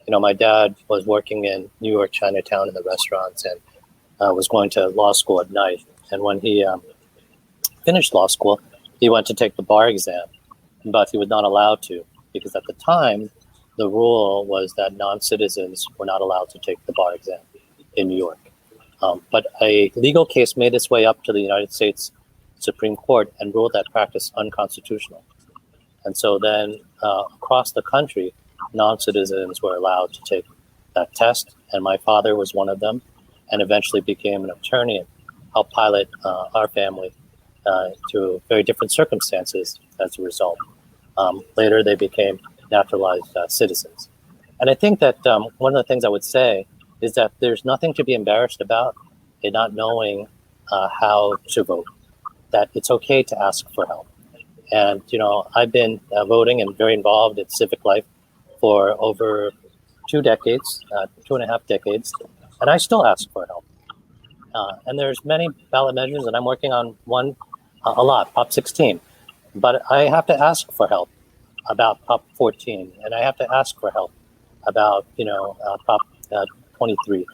my dad was working in New York Chinatown in the restaurants and was going to law school at night. And when he finished law school, he went to take the bar exam, but he was not allowed to, because at the time, the rule was that non-citizens were not allowed to take the bar exam in New York. But a legal case made its way up to the United States Supreme Court and ruled that practice unconstitutional. And so then across the country, non-citizens were allowed to take that test, and my father was one of them, and eventually became an attorney and helped pilot our family to very different circumstances as a result. Later, they became naturalized citizens. And I think that one of the things I would say is that there's nothing to be embarrassed about in not knowing how to vote, that it's okay to ask for help. And, I've been voting and very involved in civic life for over 2 decades, 2.5 decades, and I still ask for help. And there's many ballot measures, and I'm working on one a lot, Prop 16. But I have to ask for help about Prop 14, and I have to ask for help about, Prop 23.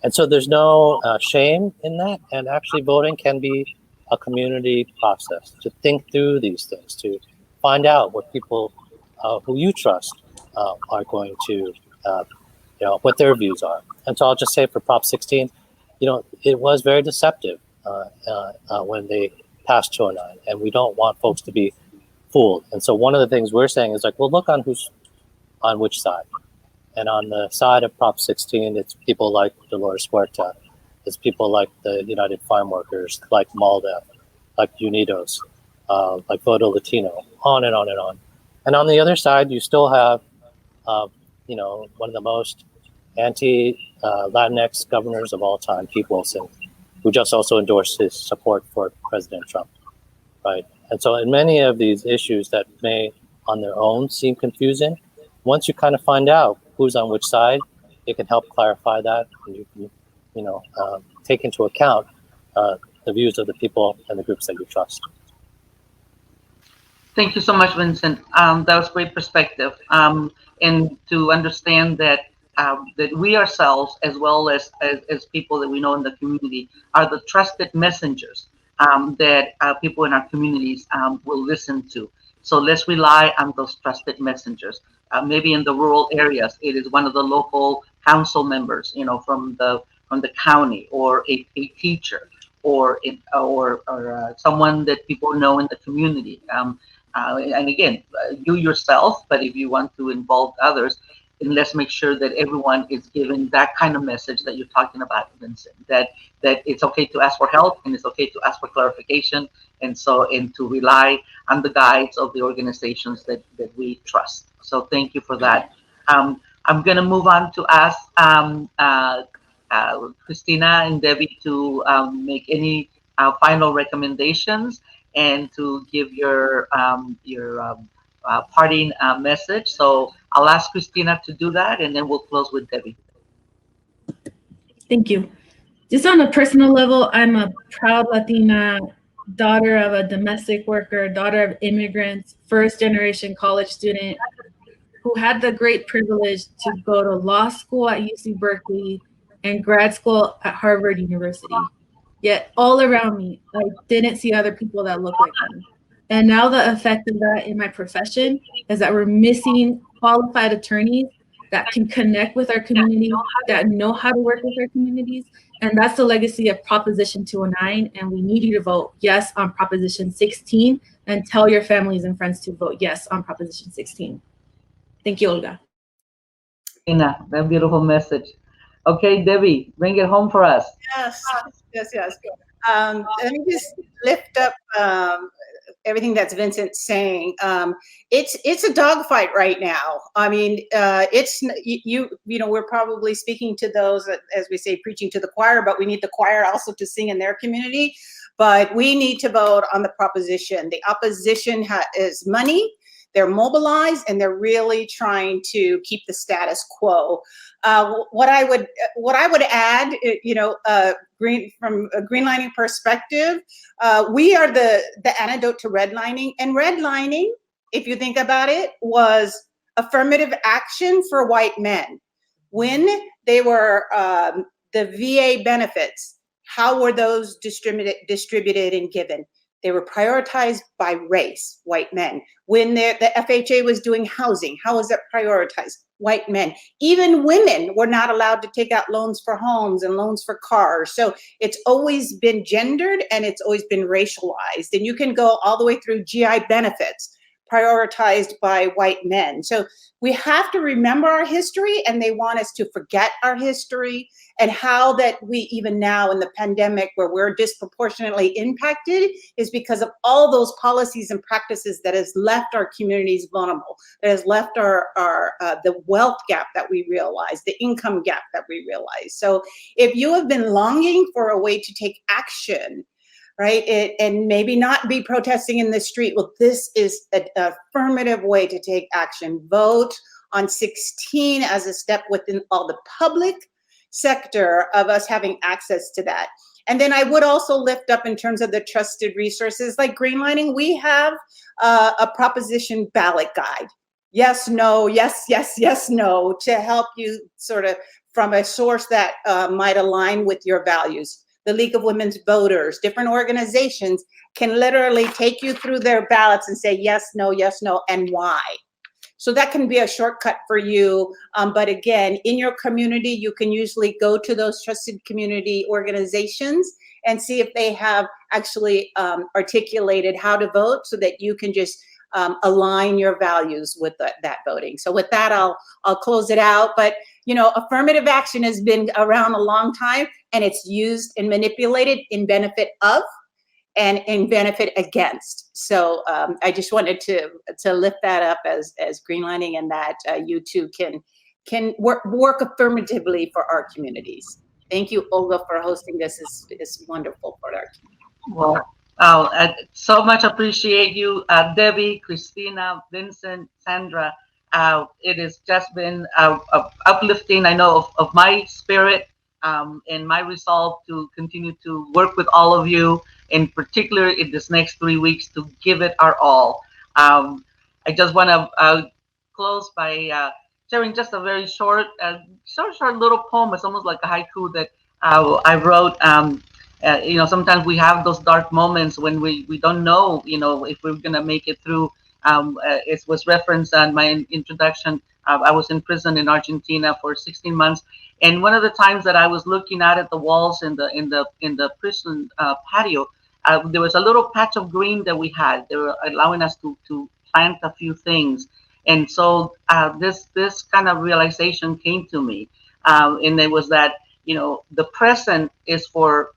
And so there's no shame in that, and actually voting can be a community process to think through these things, to find out what people who you trust are going to, what their views are. And so I'll just say for Prop 16, it was very deceptive when they passed 209, and we don't want folks to be fooled. And so one of the things we're saying is like, well, look on who's on which side. And on the side of Prop 16, it's people like Dolores Huerta, it's people like the United Farm Workers, like MALDEF, like Unidos, like Voto Latino, on and on and on. And on the other side, you still have, one of the most anti-Latinx governors of all time, Pete Wilson, who just also endorsed his support for President Trump, right? And so in many of these issues that may on their own seem confusing, once you kind of find out who's on which side, it can help clarify that, and you can, take into account the views of the people and the groups that you trust. Thank you so much, Vincent. That was great perspective. And to understand that that we ourselves, as well as people that we know in the community, are the trusted messengers that people in our communities will listen to. So let's rely on those trusted messengers. Maybe in the rural areas, it is one of the local council members, from the county, or a teacher, or someone that people know in the community. And again, you yourself, but if you want to involve others, and let's make sure that everyone is given that kind of message that you're talking about, Vincent, that it's okay to ask for help, and it's okay to ask for clarification, and to rely on the guides of the organizations that we trust. So thank you for that. I'm going to move on to ask Christina and Debbie to make any final recommendations and to give your parting message. So I'll ask Christina to do that, and then we'll close with Debbie. Thank you. Just on a personal level, I'm a proud Latina, daughter of a domestic worker, daughter of immigrants, first-generation college student who had the great privilege to go to law school at UC Berkeley and grad school at Harvard University. Yet all around me, I didn't see other people that looked like me. And now the effect of that in my profession is that we're missing qualified attorneys that can connect with our community, that know how to work with our communities. And that's the legacy of Proposition 209. And we need you to vote yes on Proposition 16, and tell your families and friends to vote yes on Proposition 16. Thank you, Olga. Ina, that beautiful message. Okay, Debbie, bring it home for us. Yes. Let me just lift up everything that's Vincent saying. It's a dogfight right now. I mean, it's we're probably speaking to those, as we say, preaching to the choir, but we need the choir also to sing in their community. But we need to vote on the proposition. The opposition is money. They're mobilized, and they're really trying to keep the status quo. What I would add, from a greenlining perspective, we are the antidote to redlining. And redlining, if you think about it, was affirmative action for white men. When they were the VA benefits, how were those distributed and given? They were prioritized by race, white men. When the FHA was doing housing, how was it prioritized? White men. Even women were not allowed to take out loans for homes and loans for cars. So it's always been gendered, and it's always been racialized. And you can go all the way through GI benefits, prioritized by white men. So we have to remember our history, and they want us to forget our history, and how that we, even now in the pandemic where we're disproportionately impacted, is because of all those policies and practices that has left our communities vulnerable, that has left our the wealth gap that we realize, the income gap that we realize. So if you have been longing for a way to take action, right, and maybe not be protesting in the street, well, this is an affirmative way to take action. Vote on 16 as a step within all the public sector of us having access to that. And then I would also lift up, in terms of the trusted resources like Greenlining, we have a proposition ballot guide. Yes, no, yes, yes, yes, no, to help you sort of from a source that might align with your values. The League of Women's Voters, different organizations can literally take you through their ballots and say yes, no, and why. So that can be a shortcut for you. But again, in your community, you can usually go to those trusted community organizations and see if they have actually articulated how to vote, so that you can just align your values with that voting. So with that, I'll close it out. But affirmative action has been around a long time, and it's used and manipulated in benefit of and in benefit against. So I just wanted to lift that up as Greenlining, and that you too can work affirmatively for our communities. Thank you, Olga, for hosting this. Is wonderful for our community. Well, I so much appreciate you, Debbie, Christina, Vincent, Sandra. It has just been uplifting, I know, of my spirit, and my resolve to continue to work with all of you, in particular in this next 3 weeks, to give it our all. I just want to close by sharing just a very short little poem. It's almost like a haiku that I wrote. Sometimes we have those dark moments when we don't know, if we're going to make it through. It was referenced on my introduction. I was in prison in Argentina for 16 months. And one of the times that I was looking out at the walls in the prison patio, there was a little patch of green that we had. They were allowing us to plant a few things. And so this kind of realization came to me. And it was that, the present is for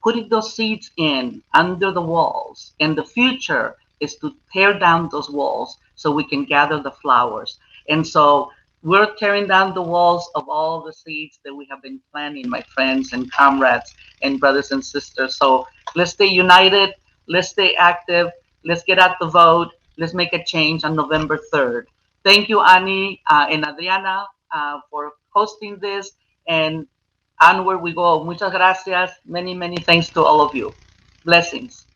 putting those seeds in under the walls, and the future is to tear down those walls so we can gather the flowers. And so we're tearing down the walls of all the seeds that we have been planting, my friends and comrades and brothers and sisters. So let's stay united, let's stay active, let's get out the vote, let's make a change on November 3rd. Thank you, Ani and Adriana, for hosting this, and onward we go. Muchas gracias. Many, many thanks to all of you. Blessings.